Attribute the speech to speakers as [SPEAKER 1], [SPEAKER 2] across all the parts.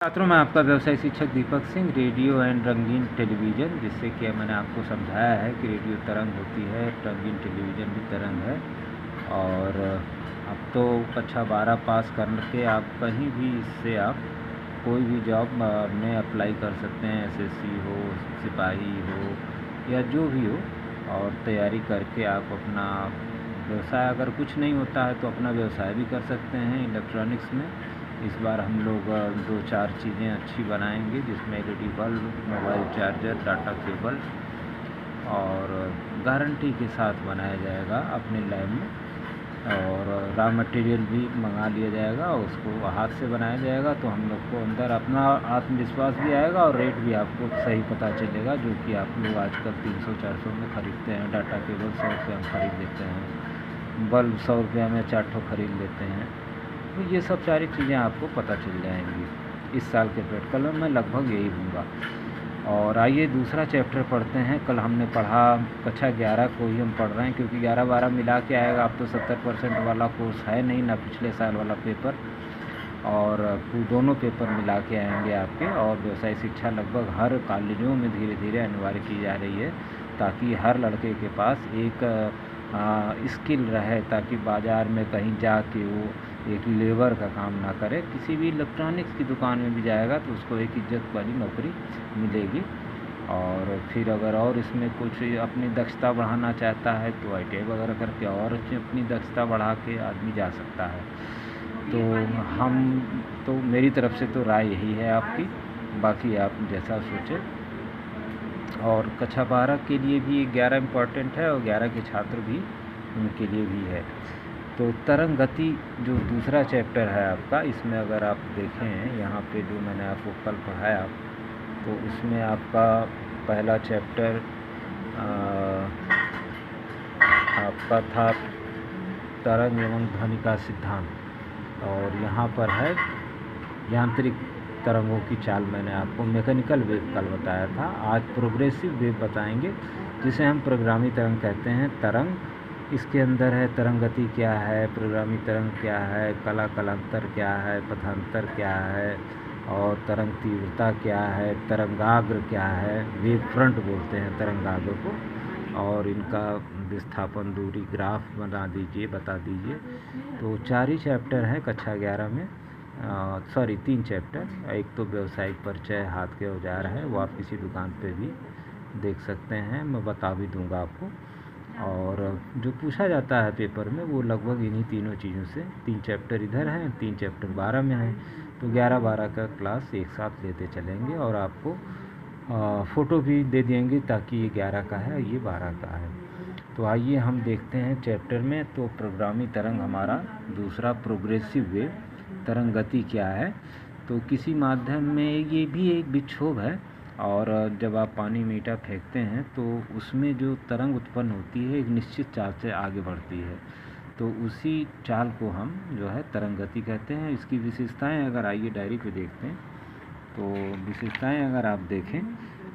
[SPEAKER 1] छात्रों में आपका व्यवसाय शिक्षक दीपक सिंह। रेडियो एंड रंगीन टेलीविज़न, जिससे कि मैंने आपको समझाया है कि रेडियो तरंग होती है, रंगीन टेलीविज़न भी तरंग है। और अब तो कक्षा 12 पास करके आप कहीं भी इससे आप कोई भी जॉब में अप्लाई कर सकते हैं। एसएससी हो, सिपाही हो या जो भी हो, और तैयारी करके आप अपना व्यवसाय, अगर कुछ नहीं होता है तो अपना व्यवसाय भी कर सकते हैं इलेक्ट्रॉनिक्स में। इस बार हम लोग 2-4 चीज़ें अच्छी बनाएंगे, जिसमें LED bulb, mobile charger, data cable और गारंटी के साथ बनाया जाएगा अपने लैब में। और रॉ मटेरियल भी मंगा लिया जाएगा और उसको हाथ से बनाया जाएगा, तो हम लोग को अंदर अपना आत्मविश्वास भी आएगा और रेट भी आपको सही पता चलेगा, जो कि आप लोग आजकल 300-400 में ख़रीदते हैं। डाटा केबल 100 रुपये में ख़रीद लेते हैं, बल्ब 100 रुपये में 4 ठो ख़रीद लेते हैं। तो ये सब सारी चीज़ें आपको पता चल जाएंगी। इस साल के प्रैक्टिकल में मैं लगभग यही दूँगा। और आइए दूसरा चैप्टर पढ़ते हैं। कल हमने पढ़ा कक्षा 11 को ही हम पढ़ रहे हैं, क्योंकि 11-12 मिला के आएगा। अब तो 70% वाला कोर्स है नहीं ना, पिछले साल वाला पेपर, और दोनों पेपर मिला के आएंगे आपके। और व्यवसाय शिक्षा लगभग हर कॉलेजों में धीरे धीरे अनिवार्य की जा रही है, ताकि हर लड़के के पास एक स्किल रहे, ताकि बाज़ार में कहीं जाके वो एक लेबर का काम ना करे। किसी भी इलेक्ट्रॉनिक्स की दुकान में भी जाएगा तो उसको एक इज्जत वाली नौकरी मिलेगी। और फिर अगर और इसमें कुछ अपनी दक्षता बढ़ाना चाहता है तो आईटीआई वगैरह करके और अपनी दक्षता बढ़ा के आदमी जा सकता है। तो मेरी तरफ से तो राय यही है आपकी, बाकी आप जैसा सोचें। और कक्षा 12 के लिए भी 11 इम्पॉर्टेंट है, और 11 के छात्र भी, उनके लिए भी है। तो तरंग गति जो दूसरा चैप्टर है आपका, इसमें अगर आप देखें यहाँ पे जो मैंने आपको कल पढ़ाया, तो उसमें आपका पहला चैप्टर आपका था तरंग एवं ध्वनि का सिद्धांत, और यहाँ पर है यांत्रिक तरंगों की चाल। मैंने आपको मैकेनिकल वेव कल बताया था, आज प्रोग्रेसिव वेव बताएंगे, जिसे हम प्रोग्रामी तरंग कहते हैं। तरंग इसके अंदर है, तरंग गति क्या है, प्रोग्रामी तरंग क्या है, कलांतर क्या है, पथांतर क्या है, और तरंग तीव्रता क्या है, तरंगाग्र क्या है, वेव फ्रंट बोलते हैं तरंगाग्र को, और इनका विस्थापन दूरी ग्राफ बता दीजिए। तो 4 ही चैप्टर हैं कक्षा 11 में, 3 चैप्टर। एक तो व्यवसायिक परिचय, हाथ के औजार है, वो आप किसी दुकान पे भी देख सकते हैं, मैं बता भी दूंगा आपको। और जो पूछा जाता है पेपर में वो लगभग इन्हीं तीनों चीज़ों से। 3 चैप्टर इधर हैं, 3 चैप्टर 12 में हैं, तो 11-12 का क्लास एक साथ लेते चलेंगे। और आपको फ़ोटो भी दे देंगे, ताकि ये 11 का है, ये 12 का है। तो आइए हम देखते हैं चैप्टर में। तो प्रोग्रामी तरंग हमारा दूसरा, प्रोग्रेसिव वेव, तरंग गति क्या है। तो किसी माध्यम में ये भी एक विक्षोभ है, और जब आप पानी में ईंटा फेंकते हैं तो उसमें जो तरंग उत्पन्न होती है एक निश्चित चाल से आगे बढ़ती है, तो उसी चाल को हम जो है तरंग गति कहते हैं। इसकी विशेषताएं अगर आइए डायरी पे देखते हैं, तो विशेषताएं अगर आप देखें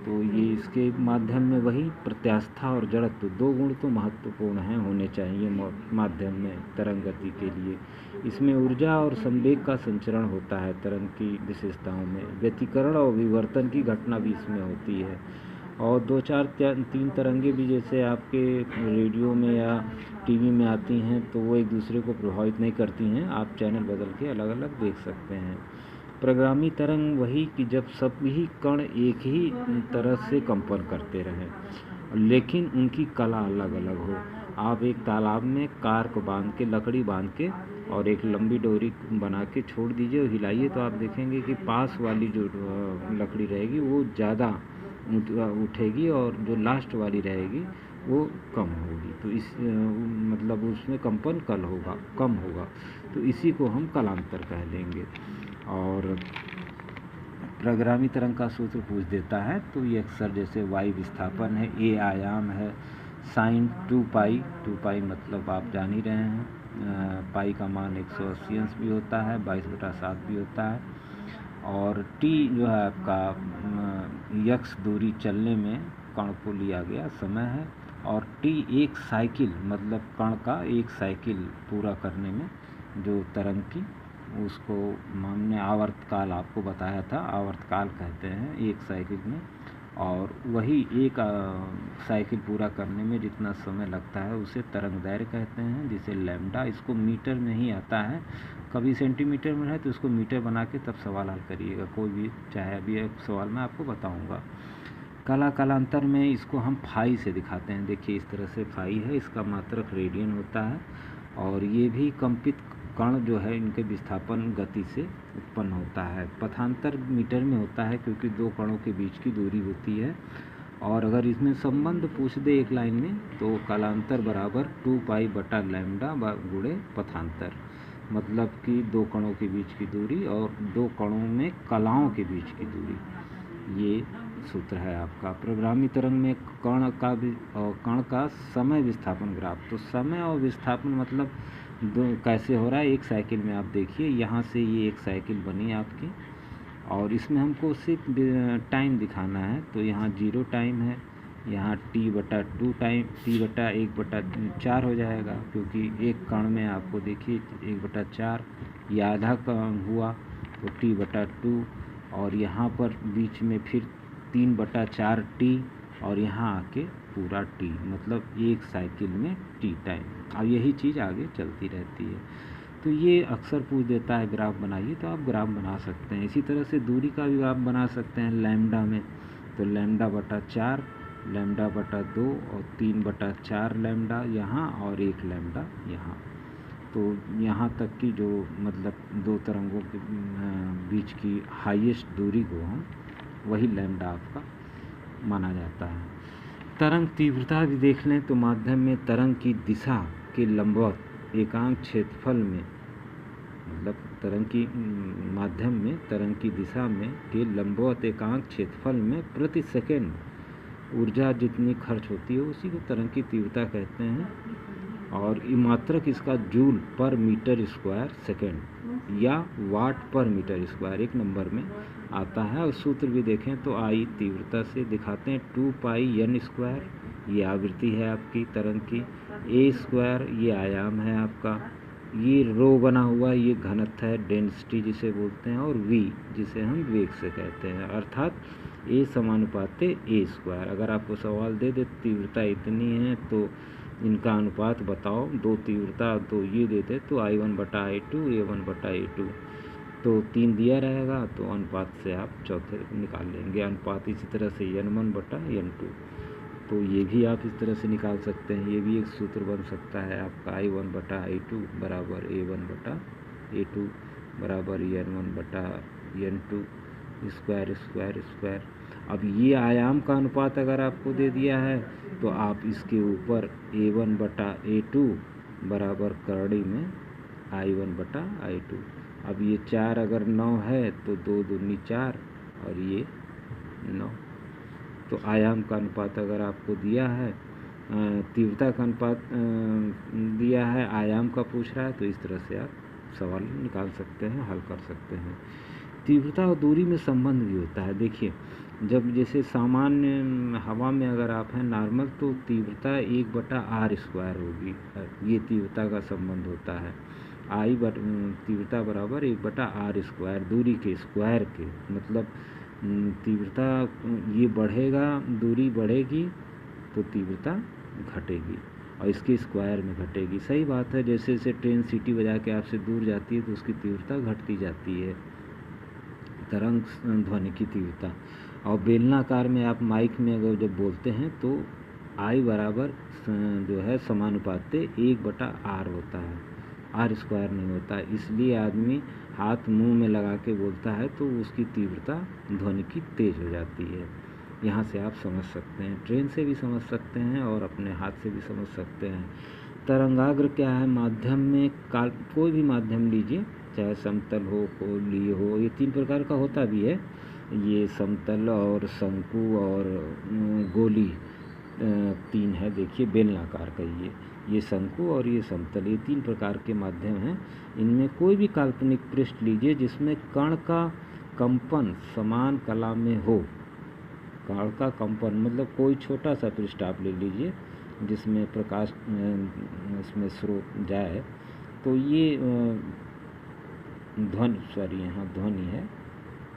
[SPEAKER 1] तो ये इसके माध्यम में वही प्रत्यास्था और जड़त्व, 2 गुण तो महत्वपूर्ण हैं, होने चाहिए माध्यम में तरंग गति के लिए। इसमें ऊर्जा और संवेग का संचरण होता है। तरंग की विशेषताओं में व्यतिकरण और विवर्तन की घटना भी इसमें होती है। और 2-4-3 तरंगे भी जैसे आपके रेडियो में या टीवी में आती हैं, तो वो एक दूसरे को प्रभावित नहीं करती हैं, आप चैनल बदल के अलग अलग देख सकते हैं। प्रोग्रामी तरंग वही कि जब सभी कण एक ही तरह से कंपन करते रहें, लेकिन उनकी कला अलग अलग हो। आप एक तालाब में कार को बांध के, लकड़ी बांध के, और एक लंबी डोरी बना के छोड़ दीजिए और हिलाइए, तो आप देखेंगे कि पास वाली जो लकड़ी रहेगी वो ज़्यादा उठेगी, और जो लास्ट वाली रहेगी वो कम होगी। तो इस मतलब उसमें कंपन कम होगा। तो इसी को हम कलांतर कह देंगे। और प्रोग्रामी तरंग का सूत्र पूछ देता है, तो ये अक्सर जैसे वाई विस्थापन है, ए आयाम है, साइन 2 पाई मतलब आप जान ही रहे हैं, पाई का मान 180 अंश भी होता है, 22/7 भी होता है। और टी जो है आपका यक्स दूरी चलने में कण को लिया गया समय है, और टी एक साइकिल मतलब कण का एक साइकिल पूरा करने में जो तरंग की उसको हमने आवर्तकाल आपको बताया था, आवर्तकाल कहते हैं एक साइकिल में। और वही एक साइकिल पूरा करने में जितना समय लगता है उसे तरंग दैर्घ्य कहते हैं, जिसे लैम्डा, इसको मीटर में ही आता है, कभी सेंटीमीटर में है तो इसको मीटर बना के तब सवाल हल करिएगा कोई भी, चाहे अभी एक सवाल मैं आपको बताऊंगा। कालांतर में इसको हम फाई से दिखाते हैं। देखिए इस तरह से फाई है, इसका मात्रक रेडियन होता है। और ये भी कंपित कण जो है इनके विस्थापन गति से उत्पन्न होता है। पथांतर मीटर में होता है क्योंकि दो कणों के बीच की दूरी होती है। और अगर इसमें संबंध पूछ दे एक लाइन में तो कालांतर बराबर 2 पाई बटा लैम्डा गुणे पथांतर, मतलब कि दो कणों के बीच की दूरी और दो कणों में कलाओं के बीच की दूरी, ये सूत्र है आपका। प्रगामी तरंग में कण का समय विस्थापन ग्राफ, तो समय और विस्थापन मतलब दो कैसे हो रहा है। एक साइकिल में आप देखिए, यहाँ से ये एक साइकिल बनी आपकी और इसमें हमको सिर्फ टाइम दिखाना है, तो यहाँ 0 टाइम है, यहाँ t/2 टाइम, t/1/4 हो जाएगा, क्योंकि एक कण में आपको देखिए 1/4 ये आधा कण हुआ तो t/2, और यहाँ पर बीच में फिर 3/4t, और यहाँ आके पूरा t, मतलब एक साइकिल में t टाइम। अब यही चीज़ आगे चलती रहती है। तो ये अक्सर पूछ देता है ग्राफ बनाइए, तो आप ग्राफ बना सकते हैं। इसी तरह से दूरी का भी आप बना सकते हैं लैम्डा में, तो λ/4, λ/2 और 3/4 लैम्डा यहाँ और 1 लैम्डा यहाँ। तो यहाँ तक की जो मतलब दो तरंगों के बीच की हाईएस्ट दूरी को हम वही लैम्डा आपका माना जाता है। तरंग तीव्रता भी देख लें तो माध्यम में तरंग की दिशा के लंबवत एकांक क्षेत्रफल में, मतलब तरंग की माध्यम में तरंग की दिशा में के लंबवत एकांक क्षेत्रफल में प्रति सेकंड ऊर्जा जितनी खर्च होती है उसी को तरंग की तीव्रता कहते हैं। और मात्रक इसका जूल पर मीटर स्क्वायर सेकंड या वाट पर मीटर स्क्वायर एक नंबर में आता है। और सूत्र भी देखें तो आई तीव्रता से दिखाते हैं 2 पाई n स्क्वायर, ये आवृत्ति है आपकी तरंग की, ए स्क्वायर ये आयाम है आपका, ये रो बना हुआ ये घनत्व है, डेंसिटी जिसे बोलते हैं, और v जिसे हम वेग से कहते हैं, अर्थात ए समानुपाते ए स्क्वायर। अगर आपको सवाल दे दे तीव्रता इतनी है तो इनका अनुपात बताओ, दो तीव्रता तो ये देते तो I1/I2 A1/A2, तो 3 दिया रहेगा तो अनुपात से आप चौथे निकाल लेंगे अनुपात। इसी तरह से N1/N2, तो ये भी आप इस तरह से निकाल सकते हैं। ये भी एक सूत्र बन सकता है आपका I1/I2 बराबर A1/A2 बराबर N1/N2 स्क्वायर। अब ये आयाम का अनुपात अगर आपको दे दिया है तो आप इसके ऊपर A1/A2 बराबर करड़ी में I1/I2। अब ये 4 अगर 9 है तो 2 दूनी 4 और ये 9। तो आयाम का अनुपात अगर आपको दिया है, तीव्रता का अनुपात दिया है, आयाम का पूछ रहा है, तो इस तरह से आप सवाल निकाल सकते हैं, हल कर सकते हैं। तीव्रता और दूरी में संबंध भी होता है। देखिए जब जैसे सामान्य हवा में अगर आप हैं नॉर्मल, तो तीव्रता 1/r² होगी, ये तीव्रता का संबंध होता है। तीव्रता बराबर 1/r², दूरी के स्क्वायर के, मतलब तीव्रता ये बढ़ेगा, दूरी बढ़ेगी तो तीव्रता घटेगी और इसके स्क्वायर में घटेगी। सही बात है, जैसे जैसे ट्रेन सीटी बजा के आपसे दूर जाती है तो उसकी तीव्रता घटती जाती है, तरंग ध्वनि की तीव्रता। और बेलनाकार में आप माइक में अगर जब बोलते हैं तो I बराबर जो है समानुपाते 1/r होता है, r² नहीं होता। इसलिए आदमी हाथ मुंह में लगा के बोलता है तो उसकी तीव्रता ध्वनि की तेज हो जाती है। यहाँ से आप समझ सकते हैं, ट्रेन से भी समझ सकते हैं और अपने हाथ से भी समझ सकते हैं। तरंगाग्र क्या है, माध्यम में कोई भी माध्यम लीजिए, चाहे समतल हो, कोलीय हो, ये 3 प्रकार का होता भी है। ये समतल और शंकु और गोली 3 है। देखिए बेलनाकार का ये शंकु और ये समतल, ये 3 प्रकार के माध्यम हैं। इनमें कोई भी काल्पनिक पृष्ठ लीजिए जिसमें कण का कंपन समान कला में हो, कण का कंपन मतलब कोई छोटा सा पृष्ठ आप ले लीजिए जिसमें प्रकाश इसमें स्रोत जाए, तो ये ध्वनि है,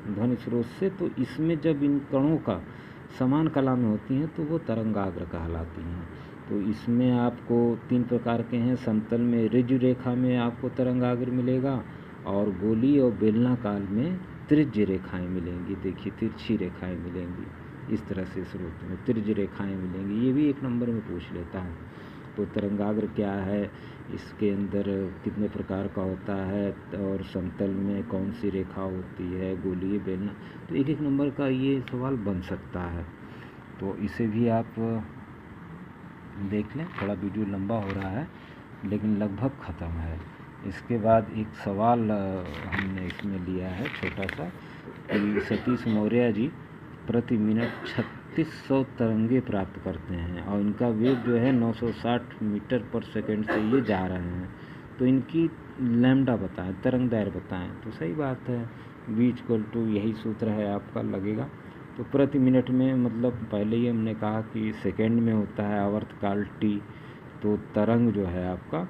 [SPEAKER 1] ध्वनि स्रोत से। तो इसमें जब इन कणों का समान कला में होती हैं तो वो तरंगाग्र कहलाती हैं। तो इसमें आपको 3 प्रकार के हैं। समतल में ऋजु रेखा में आपको तरंगाग्र मिलेगा, और गोली और बेलनाकार में त्रिज्य रेखाएं मिलेंगी। देखिए तिरछी रेखाएं मिलेंगी, इस तरह से स्रोत में त्रिज्य रेखाएं मिलेंगी। ये भी 1 नंबर में पूछ लेता है। तो तरंगाग्र क्या है, इसके अंदर कितने प्रकार का होता है, और समतल में कौन सी रेखा होती है, गोलीय बेलना, तो 1-1 नंबर का ये सवाल बन सकता है। तो इसे भी आप देख लें। थोड़ा वीडियो लंबा हो रहा है लेकिन लगभग ख़त्म है। इसके बाद एक सवाल हमने इसमें लिया है छोटा सा, कि सतीश मौर्य जी प्रति मिनट 3600 तरंगे प्राप्त करते हैं, और इनका वेग जो है 960 मीटर पर सेकंड से ये जा रहे हैं। तो इनकी लैम्डा बताएं, तरंग दैर्घ्य बताएं। तो सही बात है, v= यही सूत्र है आपका लगेगा। तो प्रति मिनट में मतलब पहले ही हमने कहा कि सेकंड में होता है आवर्तकाल t। तो तरंग जो है आपका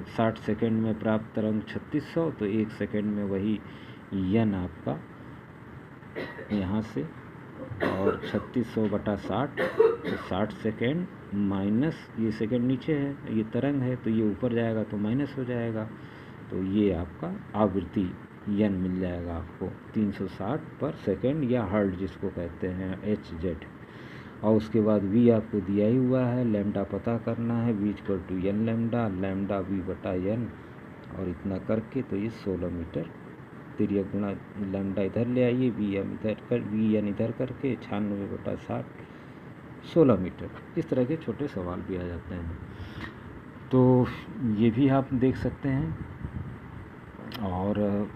[SPEAKER 1] 60 सेकंड में प्राप्त तरंग 3600, तो 1 सेकंड में वही n आपका यहाँ से, और 3600/60, तो 60 सेकेंड माइनस ये सेकेंड नीचे है, ये तरंग है, तो ये ऊपर जाएगा तो माइनस हो जाएगा। तो ये आपका आवृत्ति n मिल जाएगा आपको 360 पर सेकेंड, या हर्ट्ज जिसको कहते हैं Hz। और उसके बाद v आपको दिया ही हुआ है, लैम्डा पता करना है, v= n lambda, lambda v/n, और इतना करके तो ये 16 मीटर तिर्यक गुणा लैम्डा इधर ले आइए, vn इधर करके 96/60 16 मीटर। इस तरह के छोटे सवाल भी आ जाते हैं। तो ये भी आप देख सकते हैं। और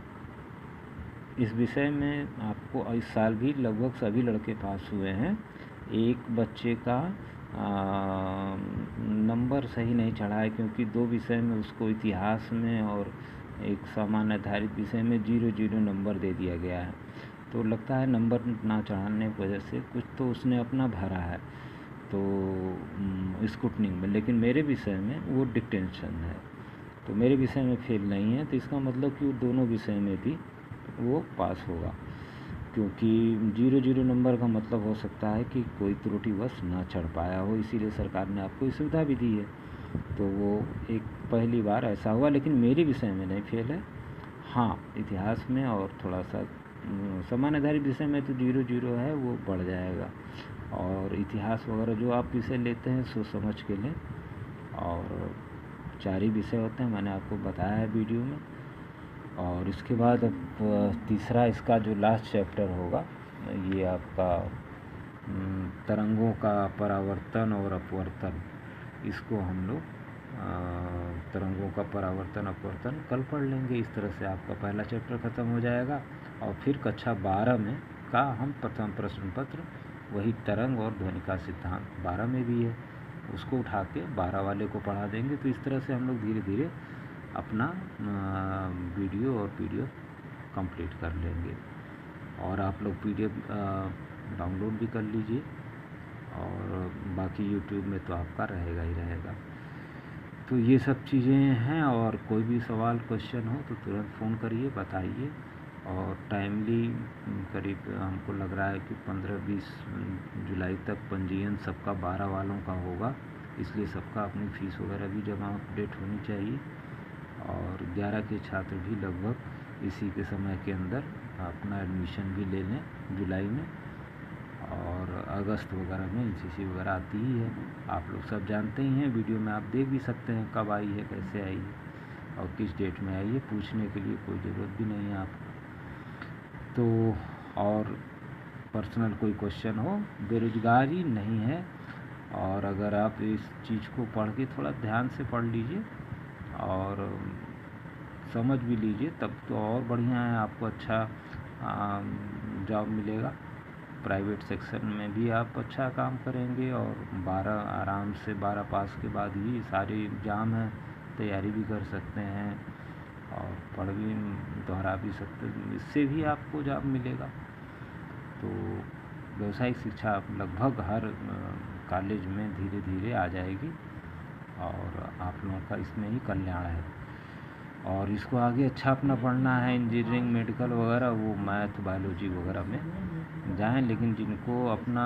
[SPEAKER 1] इस विषय में आपको इस साल भी लगभग सभी लड़के पास हुए हैं। एक बच्चे का नंबर सही नहीं चढ़ा है, क्योंकि 2 विषय में उसको इतिहास में और एक सामान्य आधारित विषय में 0-0 नंबर दे दिया गया है। तो लगता है नंबर ना चढ़ाने की वजह से कुछ तो उसने अपना भरा है तो स्क्रूटनिंग में, लेकिन मेरे विषय में वो डिक्टेंशन है, तो मेरे विषय में फेल नहीं है। तो इसका मतलब कि वो दोनों विषय में भी वो पास होगा, क्योंकि 0-0 नंबर का मतलब हो सकता है कि कोई त्रुटिवश ना चढ़ पाया हो, इसीलिए सरकार ने आपको सुविधा भी दी है। तो वो एक पहली बार ऐसा हुआ, लेकिन मेरे विषय में नहीं फेल है। हाँ, इतिहास में और थोड़ा सा सामान्य आधारित विषय में तो 0-0 है, वो बढ़ जाएगा। और इतिहास वगैरह जो आप विषय लेते हैं सोच समझ के लें। और 4 ही विषय होते हैं, मैंने आपको बताया है वीडियो में। और इसके बाद अब तीसरा इसका जो लास्ट चैप्टर होगा, ये आपका तरंगों का परावर्तन और अपवर्तन, इसको हम लोग तरंगों का परावर्तन अपवर्तन कल पढ़ लेंगे। इस तरह से आपका पहला चैप्टर ख़त्म हो जाएगा। और फिर कक्षा 12 में का हम प्रथम प्रश्न पत्र, वही तरंग और ध्वनि का सिद्धांत 12 में भी है, उसको उठा के 12 वाले को पढ़ा देंगे। तो इस तरह से हम लोग धीरे धीरे अपना वीडियो और पीडीएफ कंप्लीट कर लेंगे। और आप लोग पीडीएफ डाउनलोड भी कर लीजिए, और बाकी यूट्यूब में तो आपका रहेगा ही रहेगा। तो ये सब चीज़ें हैं। और कोई भी सवाल क्वेश्चन हो तो तुरंत फ़ोन करिए, बताइए। और टाइमली करीब हमको लग रहा है कि 15-20 जुलाई तक पंजीयन सबका 12 वालों का होगा, इसलिए सबका अपनी फ़ीस वगैरह भी जमा अपडेट होनी चाहिए। और 11 के छात्र भी लगभग इसी के समय के अंदर अपना एडमिशन भी ले लें जुलाई में। और अगस्त वगैरह में एनसीसी वगैरह आती ही है, आप लोग सब जानते ही हैं। वीडियो में आप देख भी सकते हैं कब आई है, कैसे आई है और किस डेट में आई है। पूछने के लिए कोई ज़रूरत भी नहीं है आपको। तो और पर्सनल कोई क्वेश्चन हो, बेरोजगारी नहीं है। और अगर आप इस चीज़ को पढ़ के थोड़ा ध्यान से पढ़ लीजिए और समझ भी लीजिए, तब तो और बढ़िया है, आपको अच्छा जॉब मिलेगा। प्राइवेट सेक्शन में भी आप अच्छा काम करेंगे। और 12 आराम से 12 पास के बाद ही सारे एग्ज़ाम हैं, तैयारी भी कर सकते हैं और पढ़ भी दोहरा भी सकते हैं, इससे भी आपको जॉब मिलेगा। तो व्यावसायिक शिक्षा लगभग हर कॉलेज में धीरे धीरे आ जाएगी, और आप लोगों का इसमें ही कल्याण है। और इसको आगे अच्छा अपना पढ़ना है, इंजीनियरिंग मेडिकल वगैरह, वो मैथ बायोलॉजी वगैरह में जाएं। लेकिन जिनको अपना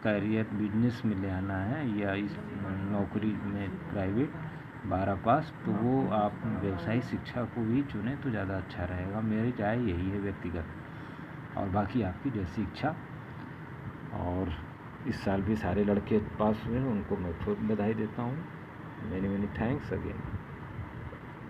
[SPEAKER 1] कैरियर बिजनेस में ले आना है या इस नौकरी में प्राइवेट 12 पास, तो वो आप व्यवसायिक शिक्षा को भी चुनें तो ज़्यादा अच्छा रहेगा। मेरी राय यही है व्यक्तिगत, और बाकी आपकी जैसी इच्छा। और इस साल भी सारे लड़के पास हुए, उनको मैं खुद बधाई देता हूँ। Many many thanks again.